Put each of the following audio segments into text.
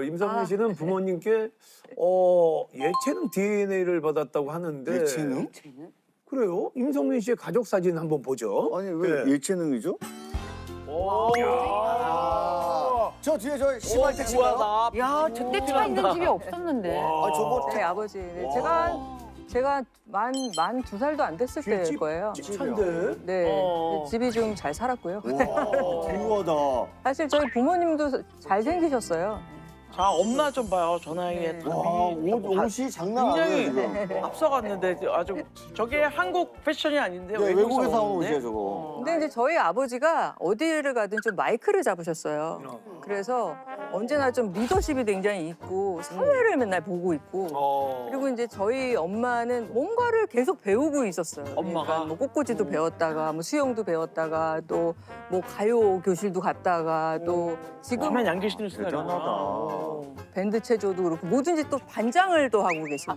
임성민 씨는 부모님께 예체능 DNA를 받았다고 하는데 예체능? 그래요? 임성민 씨의 가족 사진 한번 보죠. 아니 왜 네. 예체능이죠? 저 뒤에 저 시발 택시인가요? 야, 저때처럼 있는 집이 없었는데. 아 저거 네, 아버지. 네, 제가 만 2살도 안 됐을 때일 거예요. 차인데. 네, 집이 좀 잘 살았고요. 궁금하다. 사실 저희 부모님도 잘 생기셨어요. 자, 엄마 좀 봐요. 저 나이에 네. 와, 옷이 장난 아니에요 굉장히 지금. 앞서갔는데 아주 저게 한국 패션이 아닌데 네, 외국에서 온 오는데? 옷이에요 저거. 근데 이제 저희 아버지가 어디를 가든 좀 마이크를 잡으셨어요. 그래서 언제나 좀 리더십이 굉장히 있고 사회를 맨날 보고 있고 그리고 이제 저희 엄마는 뭔가를 계속 배우고 있었어요. 엄마가? 그러니까 뭐 꽃꽂이도 배웠다가 뭐 수영도 배웠다가 또 뭐 가요 교실도 갔다가 또 지금 엄마 양계시는 대단하다. 밴드 체조도 그렇고 뭐든지 또 반장을 또 하고 계시고.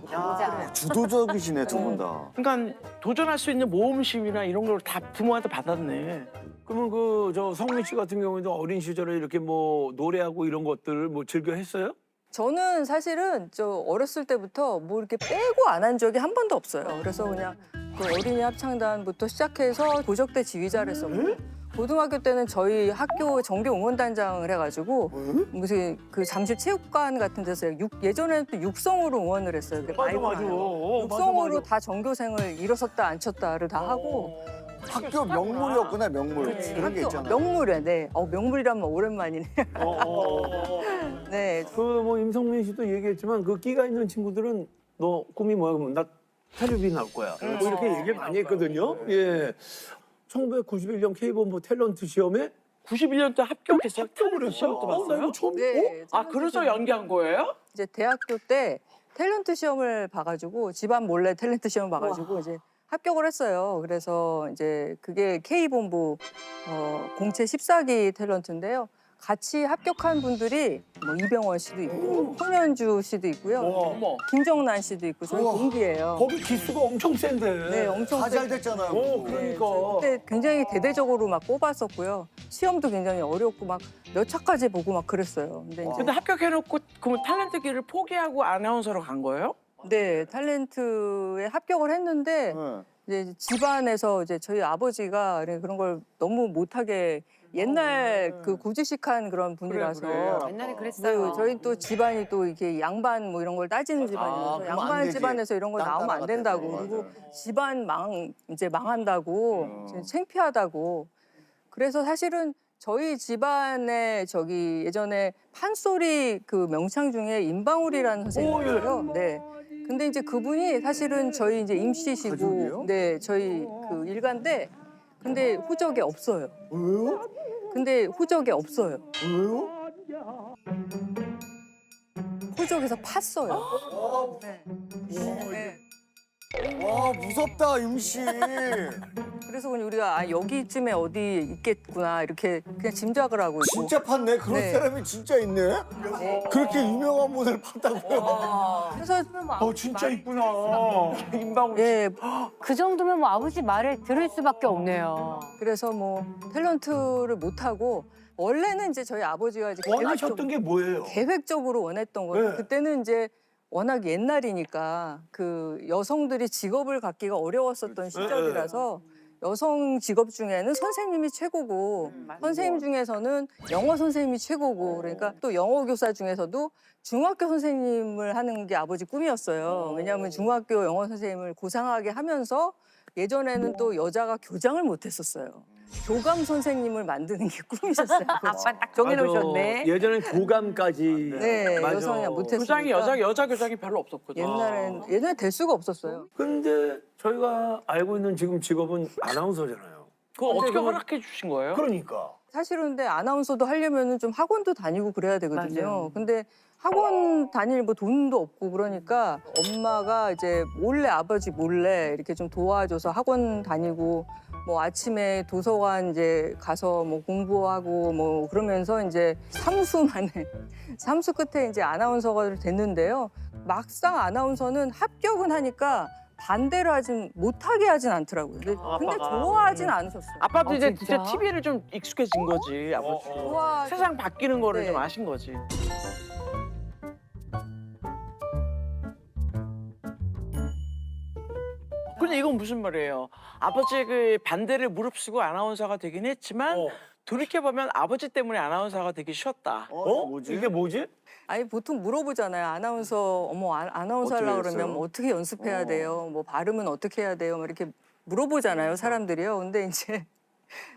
주도적이시네 두 분 다. 그러니까 도전할 수 있는 모험심이나 이런 걸 다 부모한테 받았네. 그러면 저 성민 씨 같은 경우에도 어린 시절에 이렇게 뭐 노래하고 이런 것들 뭐 즐겨 했어요? 저는 사실은 저 어렸을 때부터 뭐 이렇게 빼고 안 한 적이 한 번도 없어요. 그래서 그냥 그 어린이 합창단부터 시작해서 고적대 지휘자를 했었고 고등학교 때는 저희 학교 정규 응원단장을 해가지고 무슨 그 잠실 체육관 같은 데서 예전에는 또 육성으로 응원을 했어요. 이렇게 마이크 맞아. 하나로. 육성으로 다 전교생을 일어섰다 앉혔다를 다 하고 학교 명물이었구나 명물. 그렇지. 그런 게 학교 있잖아. 명물이야. 네. 명물이라면 오랜만이네. 네. 그 뭐 임성민 씨도 얘기했지만 그 끼가 있는 친구들은 너 꿈이 뭐야 그러면 나 테레비 나올 거야. 뭐 이렇게 얘기 많이 했거든요. 예. 1991년 K본부 탤런트 시험에 91년 때 합격했어요. 합격을 시험 했어. 또 봤어요? 나 이거 처음 네. 아, 그래서 연기한 거예요? 이제 대학교 때 탤런트 시험을 봐가지고 집안 몰래 탤런트 시험을 봐가지고 이제 합격을 했어요. 그래서 이제 그게 K본부 공채 14기 탤런트인데요. 같이 합격한 분들이 뭐 이병헌 씨도 있고 손현주 씨도 있고요. 어머. 김정란 씨도 있고 저희 우와. 동기예요. 거기 기수가 엄청 센데. 네, 엄청 다 잘 됐잖아요. 그러니까. 그때 굉장히 대대적으로 막 뽑았었고요. 시험도 굉장히 어렵고 막 몇 차까지 보고 막 그랬어요. 근데 이제 근데 합격해놓고 그러면 탤런트 길을 포기하고 아나운서로 간 거예요? 네, 탤런트에 합격을 했는데 네. 이제 집안에서 이제 저희 아버지가 그런 걸 너무 못하게 옛날 그 고지식한 그런 분이라서 옛날에 네, 그랬어요. 저희 또 집안이 또 이렇게 양반 뭐 이런 걸 따지는 집안이라서 그러면 안 양반 되지. 집안에서 이런 거 땅 나오면 안 따라갔다고. 된다고 맞아요. 그리고 집안 이제 망한다고 이제 창피하다고 그래서 사실은 저희 집안에 저기 예전에 판소리 그 명창 중에 임방울이라는 선생님이 있어요. 네. 근데 이제 그분이 사실은 저희 이제 임씨시고 가족이에요? 네, 저희 그 일가인데 근데 후적이 없어요. 왜요? 근데 후적이 없어요. 왜요? 후적에서 팠어요. 네. 네. 와 무섭다 임씨. 그래서 그냥 우리가 여기쯤에 어디 있겠구나 이렇게 그냥 짐작을 하고 있고. 진짜 팠네. 그런 네. 사람이 진짜 있네. 그렇게 유명한 분을 팠다고요? 그래서 진짜 있구나. 임방울 예, 그 정도면 뭐 아버지 말을 들을 수밖에 없네요. 그래서 뭐 탤런트를 못 하고 원래는 이제 저희 아버지가 이제 원하셨던 게 뭐예요? 계획적으로 원했던 거예요. 네. 그때는 이제 워낙 옛날이니까 그 여성들이 직업을 갖기가 어려웠었던 시절이라서 여성 직업 중에는 선생님이 최고고 선생님 중에서는 영어 선생님이 최고고 그러니까 또 영어 교사 중에서도 중학교 선생님을 하는 게 아버지 꿈이었어요. 왜냐하면 중학교 영어 선생님을 고상하게 하면서 예전에는 또 여자가 교장을 못 했었어요. 교감 선생님을 만드는 게 꿈이셨어요. 아버지. 딱 정해놓으셨네. 예전엔 교감까지. 네, 맞아. 여성이 못했으니까. 교장이 여자 교장이 별로 없었거든. 옛날에 될 수가 없었어요. 근데 저희가 알고 있는 지금 직업은 아나운서잖아요. 그거 어떻게 허락해 주신 거예요? 그러니까. 사실은 근데 아나운서도 하려면 좀 학원도 다니고 그래야 되거든요. 맞아요. 근데 학원 다닐 뭐 돈도 없고 그러니까 엄마가 이제 몰래 아버지 몰래 이렇게 좀 도와줘서 학원 다니고 뭐 아침에 도서관 이제 가서 뭐 공부하고 뭐 그러면서 이제 삼수 끝에 이제 아나운서가 됐는데요. 막상 아나운서는 합격은 하니까 반대를 못하게 하진 않더라고요. 근데 아빠가. 좋아하진 않으셨어요. 아빠도 이제 진짜? 진짜 TV를 좀 익숙해진 거지, 아버지. 좋아. 세상 바뀌는 거를 네. 좀 아신 거지. 근데 이건 무슨 말이에요? 아버지의 그 반대를 무릅쓰고 아나운서가 되긴 했지만 돌이켜보면 아버지 때문에 아나운서가 되기 쉬웠다. 이게 뭐지? 아니 보통 물어보잖아요. 아나운서 어머 아나운서 어떻게 하려고 그러면 했어요? 뭐 어떻게 연습해야 돼요? 뭐 발음은 어떻게 해야 돼요? 막 이렇게 물어보잖아요, 사람들이요. 근데 이제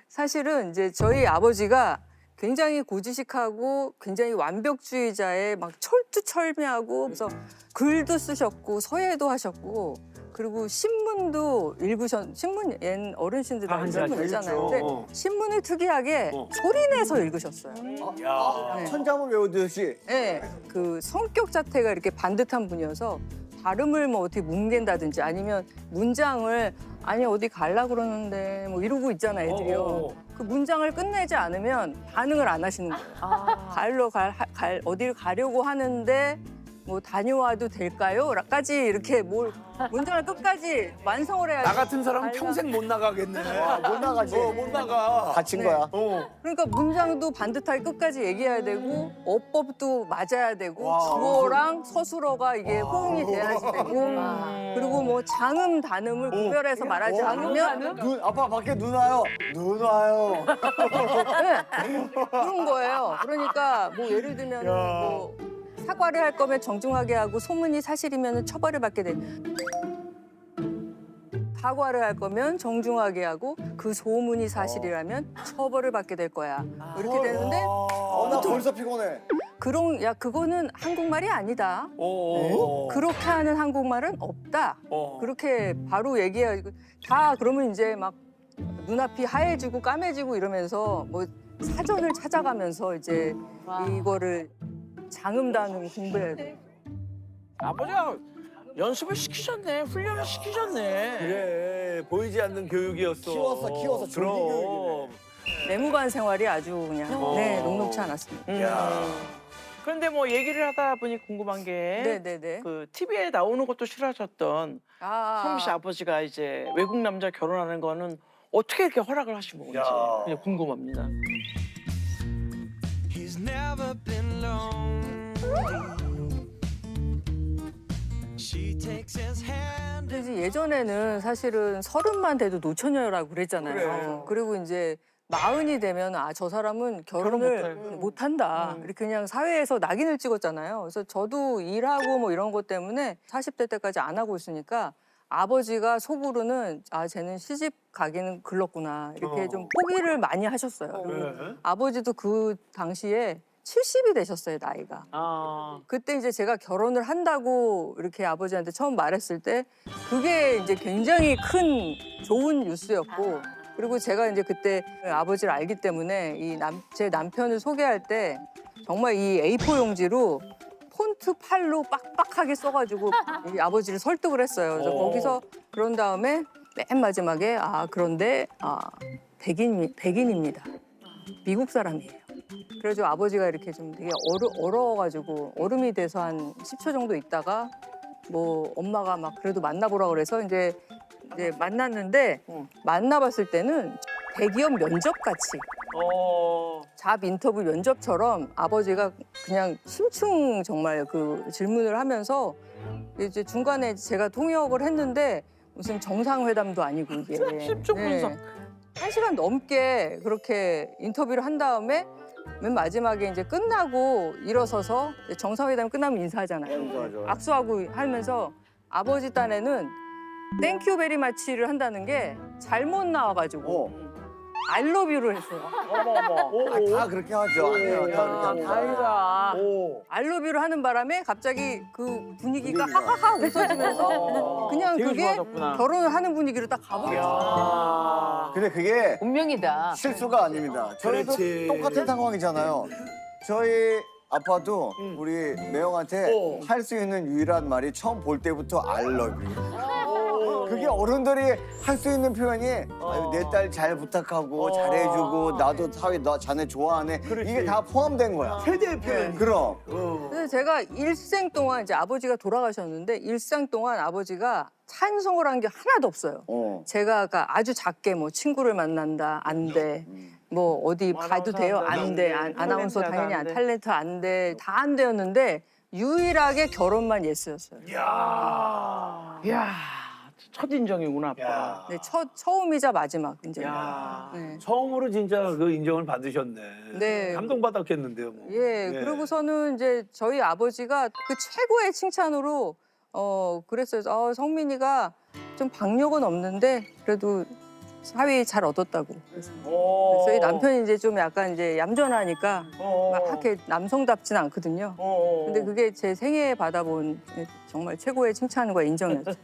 사실은 이제 저희 아버지가 굉장히 고지식하고 굉장히 완벽주의자의 막 철두철미하고 그래서 글도 쓰셨고 서예도 하셨고 그리고 신문도 신문 어르신들 다 신문 읽잖아요. 근데 신문을 특이하게 소리내서 읽으셨어요. 네. 천장을 외우듯이. 네, 그 성격 자체가 이렇게 반듯한 분이어서 발음을 뭐 어떻게 뭉갠다든지 아니면 문장을 아니 어디 갈라 그러는데 뭐 이러고 있잖아요, 애들이요. 그 문장을 끝내지 않으면 반응을 안 하시는 거예요. 어디를 가려고 하는데 뭐 다녀와도 될까요? 까지 이렇게 문장을 끝까지 완성을 해야지. 나 같은 사람은 평생 못 나가겠네. 못 나가지. 못 나가. 갇힌 네. 거야. 그러니까 문장도 반듯하게 끝까지 얘기해야 되고 어법도 맞아야 되고 와. 주어랑 서술어가 이게 호응이 돼야지 되고 그리고 뭐 장음 단음을 구별해서 말하지 않으면 아빠 밖에 눈 와요. 눈 와요. 네. 그런 거예요. 그러니까 뭐 예를 들면 뭐 사과를 할 거면 정중하게 하고 소문이 사실이면 처벌을 받게 돼. 사과를 할 거면 정중하게 하고 그 소문이 사실이라면 처벌을 받게 될 거야. 이렇게 되는데 나 벌써 피곤해. 그거는 한국말이 아니다. 그렇게 하는 한국말은 없다. 그렇게 바로 얘기해가지고 다 그러면 이제 막 눈앞이 하얘지고 까매지고 이러면서 뭐 사전을 찾아가면서 이제 이거를 장음 단음 공부해야 돼. 아버지가 연습을 시키셨네. 훈련을 시키셨네. 그래 보이지 않는 교육이었어. 키워서 정기 교육이네. 내무반 생활이 아주 그냥 녹록치 않았습니다. 그런데 뭐 얘기를 하다 보니 궁금한 게 네네네. 그 TV에 나오는 것도 싫어하셨던 성미 씨 아버지가 이제 외국 남자 결혼하는 거는 어떻게 이렇게 허락을 하신 건지 그냥 궁금합니다. He's never been lonely. She takes his hand. 그래서 예전에는 사실은 30만 돼도 노처녀라고 그랬잖아요. 그리고 이제 40이 되면 저 사람은 결혼을 못한다. 이렇게 그냥 사회에서 낙인을 찍었잖아요. 그래서 저도 일하고 뭐 이런 것 때문에 40대 때까지 안 하고 있으니까 아버지가 속으로는 쟤는 시집 가기는 글렀구나. 이렇게 좀 포기를 많이 하셨어요. 그리고 아버지도 그 당시에 70이 되셨어요, 나이가. 그때 이제 제가 결혼을 한다고 이렇게 아버지한테 처음 말했을 때 그게 이제 굉장히 큰 좋은 뉴스였고 그리고 제가 이제 그때 아버지를 알기 때문에 제 남편을 소개할 때 정말 이 A4 용지로 폰트 팔로 빡빡하게 써가지고 이 아버지를 설득을 했어요. 그래서 거기서 그런 다음에 맨 마지막에 그런데 백인입니다. 미국 사람이에요. 그래서 아버지가 이렇게 좀 되게 얼어가지고 얼음이 돼서 한 10초 정도 있다가 뭐 엄마가 막 그래도 만나보라 그래서 이제 만났는데 만나봤을 때는 대기업 면접같이 잡 인터뷰 면접처럼 아버지가 그냥 심층 정말 그 질문을 하면서 이제 중간에 제가 통역을 했는데 무슨 정상회담도 아니고 이게 심층 분석. 1시간 넘게 그렇게 인터뷰를 한 다음에 맨 마지막에 이제 끝나고 일어서서 정상회담 끝나면 인사하잖아요. 악수하고 하면서 아버지 딴에는 땡큐 베리 마치를 한다는 게 잘못 나와가지고 알러뷰를 했어요. 다 그렇게 하죠. 아니에요. 다 그렇게 합니다. 다행이다. 알러뷰를 하는 바람에 갑자기 그 분위기가 하하하 웃어지면서 그냥 되게 그게 좋아졌구나. 결혼을 하는 분위기로 딱 가버렸어요. 근데 그게 운명이다. 실수가 아닙니다. 저희도 그렇지. 똑같은 상황이잖아요. 저희 아빠도 우리 매형한테 할 수 있는 유일한 말이 처음 볼 때부터 I love you. 그게 어른들이 할 수 있는 표현이 내 딸 잘 부탁하고 잘해주고 나도 나 자네 좋아하네. 이게 다 포함된 거야. 세대의 표현. 그럼. 그래서 제가 일생 동안 이제 아버지가 돌아가셨는데 일생 동안 아버지가 찬송을 한 게 하나도 없어요. 제가 아주 작게 뭐 친구를 만난다 안 돼. 뭐 어디 가도 돼요 안 돼. 아나운서 당연히 안 탤런트 안 돼. 다 안 되었는데 유일하게 결혼만 예스였어요. 이야, 첫 인정이구나 아빠. 야. 네, 처음이자 마지막 인정. 야. 네. 처음으로 진짜 그 인정을 받으셨네. 네. 감동받았겠는데요. 뭐. 예, 네. 그러고서는 이제 저희 아버지가 그 최고의 칭찬으로 그랬어요. 성민이가 좀 박력은 없는데 그래도 사위 잘 얻었다고. 그래서 저희 남편이 이제 좀 약간 이제 얌전하니까 막 그렇게 남성답진 않거든요. 근데 그게 제 생애에 받아본 정말 최고의 칭찬과 인정이었어요.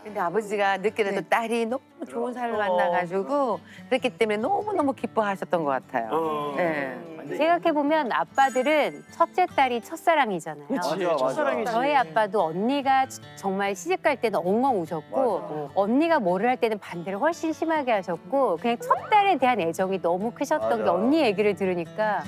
근데 아버지가 늦게라도 네. 딸이 너무 좋은 사람을 만나가지고 그랬기 때문에 너무너무 기뻐하셨던 것 같아요. 네. 생각해보면 아빠들은 첫째 딸이 첫사랑이잖아요. 그렇지. 맞아, 맞아. 첫사랑이지. 저희 아빠도 언니가 정말 시집 갈 때는 엉엉 우셨고 언니가 뭐를 할 때는 반대로 훨씬 심하게 하셨고 그냥 첫 딸에 대한 애정이 너무 크셨던 게 맞아. 언니 얘기를 들으니까